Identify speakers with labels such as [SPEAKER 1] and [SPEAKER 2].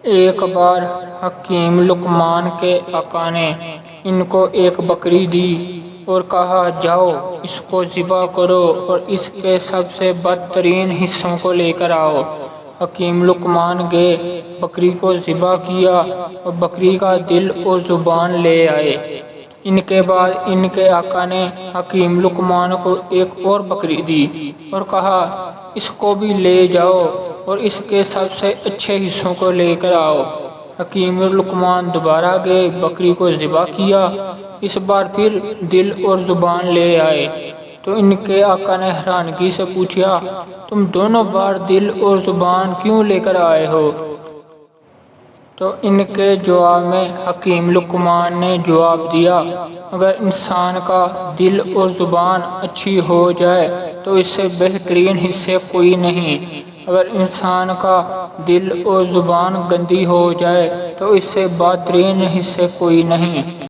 [SPEAKER 1] ایک بار حکیم لقمان کے آقا نے ان کو ایک بکری دی اور کہا جاؤ اس کو ذبح کرو اور اس کے سب سے بدترین حصوں کو لے کر آؤ۔ حکیم لقمان گئے، بکری کو ذبح کیا اور بکری کا دل اور زبان لے آئے۔ ان کے بعد ان کے آقا نے حکیم لقمان کو ایک اور بکری دی اور کہا اس کو بھی لے جاؤ اور اس کے سب سے اچھے حصوں کو لے کر آؤ۔ حکیم لقمان دوبارہ گئے، بکری کو ذبح کیا، اس بار پھر دل اور زبان لے آئے تو ان کے آقا نے حیرانگی سے پوچھا تم دونوں بار دل اور زبان کیوں لے کر آئے ہو؟ تو ان کے جواب میں حکیم لقمان نے جواب دیا اگر انسان کا دل اور زبان اچھی ہو جائے تو اس سے بہترین حصے کوئی نہیں، اگر انسان کا دل اور زبان گندی ہو جائے تو اس سے بدترین حصے کوئی نہیں۔